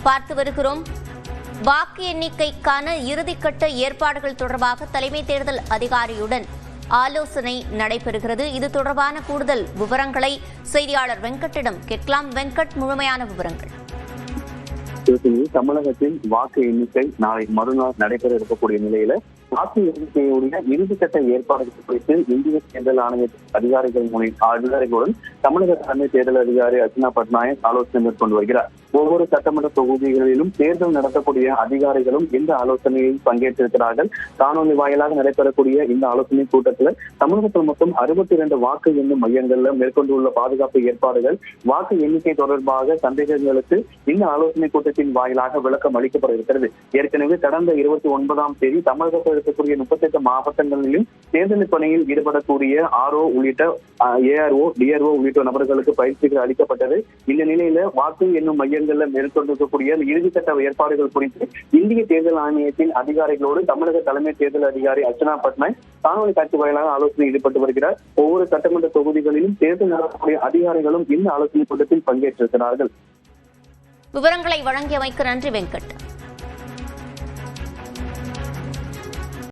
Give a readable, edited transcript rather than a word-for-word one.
பார்த்து வருகிறோம். வாக்கு எண்ணிக்கைக்கான இறுதிக்கட்ட ஏற்பாடுகள் தொடர்பாக தலைமை தேர்தல் அதிகாரியுடன் ஆலோசனை நடைபெறுகிறது. இது தொடர்பான கூடுதல் விவரங்களை செய்தியாளர் வெங்கட்டிடம் கேட்கலாம். வெங்கட், முழுமையான விவரங்கள். தமிழகத்தில் வாக்கு எண்ணிக்கை நாளை மறுநாள் நடைபெற இருக்கக்கூடிய நிலையில வாக்கு எண்ணிக்கையுடைய இறுதிக்கட்ட ஏற்பாடுகள் குறித்து இந்திய தேர்தல் ஆணைய அதிகாரிகளுடன் தமிழக தலைமை தேர்தல் அதிகாரி அர்ச்சனா பட்நாயக் ஆலோசனை மேற்கொண்டு வருகிறார். ஒவ்வொரு சட்டமன்ற தொகுதிகளிலும் தேர்தல் நடத்தக்கூடிய அதிகாரிகளும் இந்த ஆலோசனையில் பங்கேற்றிருக்கிறார்கள். காணொலி வாயிலாக நடைபெறக்கூடிய இந்த ஆலோசனை கூட்டத்தில் தமிழகத்தில் மொத்தம் 62 வாக்கு எண்ணும் மையங்கள்ல மேற்கொண்டுள்ள பாதுகாப்பு ஏற்பாடுகள், வாக்கு எண்ணிக்கை தொடர்பாக சந்தேகங்களுக்கு இந்த ஆலோசனை கூட்டத்தின் வாயிலாக விளக்கம் அளிக்கப்பட இருக்கிறது. ஏற்கனவே கடந்த 29ஆம் தேதி தமிழகத்தில் இருக்கக்கூடிய 38 மாவட்டங்களிலும் தேர்தல் பணியில் ஈடுபடக்கூடிய ஆர்ஓ உள்ளிட்ட ஏஆர்ஓ, டிஆர்ஓ உள்ளிட்ட நபர்களுக்கு பயிற்சிகள் அளிக்கப்பட்டது. இந்த நிலையில வாக்கு எண்ணும் மையங்கள்ல மேற்கொண்டிருக்கக்கூடிய இறுதிக்கட்ட ஏற்பாடுகள் குறித்து இந்திய தேர்தல் ஆணையத்தின் அதிகாரிகளோடு தமிழக தலைமை தேர்தல் அதிகாரி அர்ச்சனா பட்நாயக் காணொலி காட்சி வாயிலாக ஆலோசனை ஈடுபட்டு வருகிறார். ஒவ்வொரு சட்டமன்ற தொகுதிகளிலும் தேர்தல் நடத்தக்கூடிய அதிகாரிகளும் இந்த ஆலோசனை கூட்டத்தில் பங்கேற்றிருக்கிறார்கள். விவரங்களை வழங்கியமைக்கு நன்றி வெங்கட்.